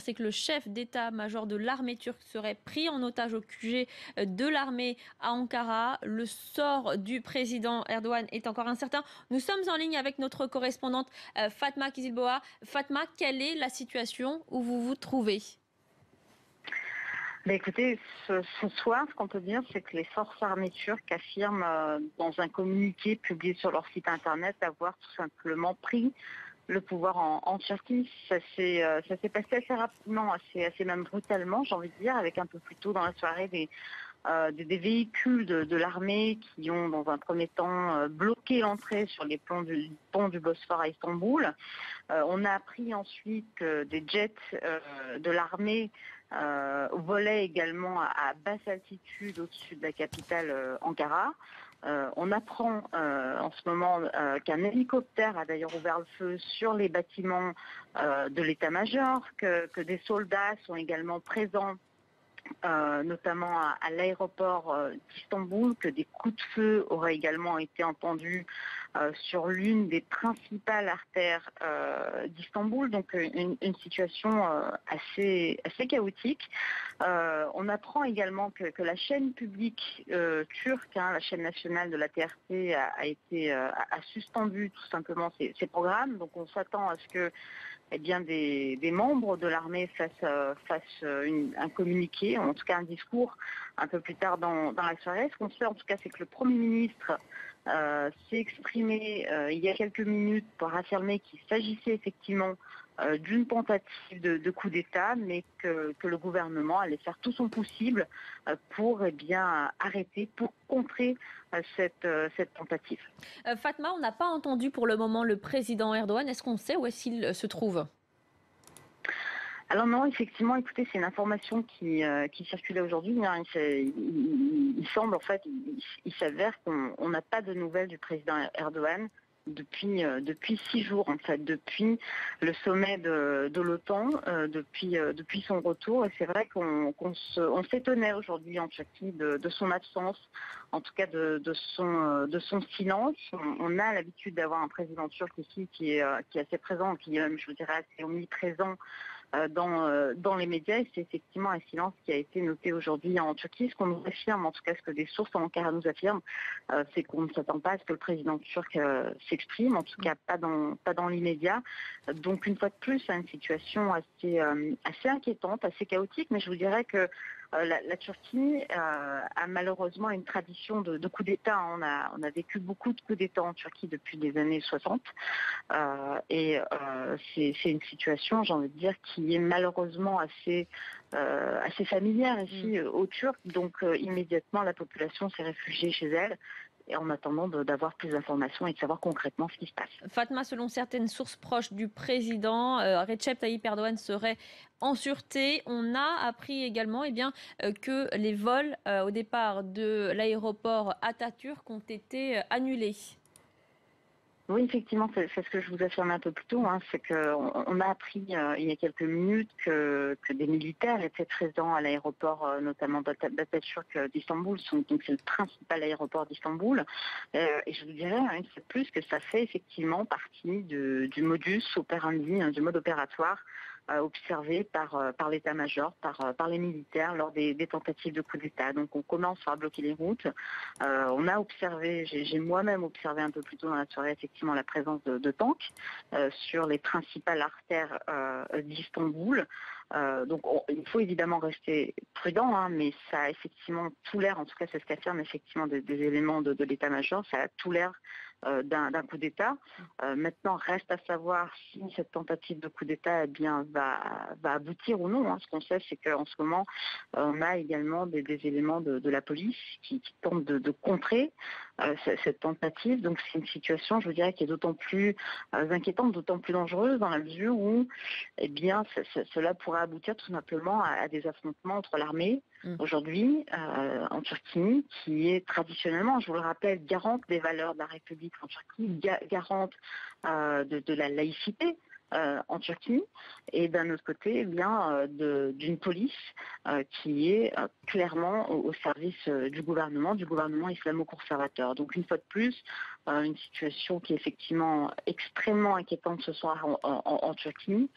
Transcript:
c'est que le chef d'état-major de l'armée turque serait pris en otage au QG de l'armée à Ankara. Le sort du président Erdogan est encore incertain. Nous sommes en ligne avec notre correspondante Fatma Kizilboa. Fatma, quelle est la situation où vous vous trouvez? Écoutez, ce soir, ce qu'on peut dire, c'est que les forces armées turques affirment dans un communiqué publié sur leur site internet avoir tout simplement pris le pouvoir en Turquie. Ça s'est passé assez rapidement, assez même brutalement, j'ai envie de dire, avec un peu plus tôt dans la soirée des véhicules de l'armée qui ont, dans un premier temps, bloqué l'entrée sur les pont du Bosphore à Istanbul. On a appris ensuite que des jets de l'armée volaient également à basse altitude au-dessus de la capitale Ankara. On apprend en ce moment qu'un hélicoptère a d'ailleurs ouvert le feu sur les bâtiments de l'état-major, que des soldats sont également présents notamment à l'aéroport d'Istanbul, que des coups de feu auraient également été entendus sur l'une des principales artères d'Istanbul, donc une situation assez chaotique. On apprend également que la chaîne publique turque, la chaîne nationale de la TRT, a suspendu tout simplement ses programmes, donc on s'attend à ce que des membres de l'armée fassent un communiqué, en tout cas un discours, un peu plus tard dans la soirée. Ce qu'on sait en tout cas, c'est que le Premier ministre s'est exprimé il y a quelques minutes pour affirmer qu'il s'agissait effectivement d'une tentative de coup d'État, mais que le gouvernement allait faire tout son possible pour arrêter, pour contrer cette tentative. Fatma, on n'a pas entendu pour le moment le président Erdogan. Est-ce qu'on sait où est-ce qu'il se trouve? Alors non, effectivement, écoutez, c'est une information qui circulait aujourd'hui. Il semble, en fait, il s'avère qu'on n'a pas de nouvelles du président Erdogan depuis 6 jours, en fait, depuis le sommet de l'OTAN, depuis son retour. Et c'est vrai on s'étonnait aujourd'hui en Turquie de son absence, en tout cas de son silence. On a l'habitude d'avoir un président turc ici qui est assez présent, qui est, je vous dirais, assez omniprésent dans les médias, et c'est effectivement un silence qui a été noté aujourd'hui en Turquie. Ce qu'on nous affirme, en tout cas ce que des sources en Ankara nous affirment, c'est qu'on ne s'attend pas à ce que le président turc s'exprime, en tout cas pas dans l'immédiat. Donc une fois de plus, une situation assez inquiétante, assez chaotique, mais je vous dirais que la Turquie a malheureusement une tradition de coups d'État. On a vécu beaucoup de coups d'État en Turquie depuis les années 60. C'est une situation, j'ai envie de dire, qui est malheureusement assez familière ici aux Turcs. Donc immédiatement, la population s'est réfugiée chez elle, et en attendant d'avoir plus d'informations et de savoir concrètement ce qui se passe. Fatma, selon certaines sources proches du président, Recep Tayyip Erdogan serait en sûreté. On a appris également que les vols au départ de l'aéroport Atatürk ont été annulés. Oui, effectivement, c'est ce que je vous affirmais un peu plus tôt. C'est qu'on a appris il y a quelques minutes que des militaires étaient présents à l'aéroport, notamment d'Atatürk d'Istanbul. Donc c'est le principal aéroport d'Istanbul. Et je vous dirais une fois de plus que ça fait effectivement partie du modus operandi, du mode opératoire observé par l'état-major, par les militaires lors des tentatives de coup d'État. Donc on commence par bloquer les routes. On a observé, j'ai moi-même observé un peu plus tôt dans la soirée, effectivement, la présence de tanks sur les principales artères d'Istanbul. Donc il faut évidemment rester prudent, mais ça a effectivement tout l'air, en tout cas c'est ce qu'affirment effectivement des éléments de l'état-major, ça a tout l'air d'un coup d'État. Maintenant, reste à savoir si cette tentative de coup d'État va aboutir ou non. Ce qu'on sait, c'est qu'en ce moment, on a également des éléments de la police qui tentent de contrer cette tentative. Donc c'est une situation, je vous dirais, qui est d'autant plus inquiétante, d'autant plus dangereuse dans la mesure où cela pourrait aboutir tout simplement à des affrontements entre l'armée aujourd'hui en Turquie, qui est traditionnellement, je vous le rappelle, garante des valeurs de la République en Turquie, garante de la laïcité en Turquie, et d'un autre côté, d'une police qui est clairement au service du gouvernement islamo-conservateur. Donc une fois de plus, une situation qui est effectivement extrêmement inquiétante ce soir en Turquie.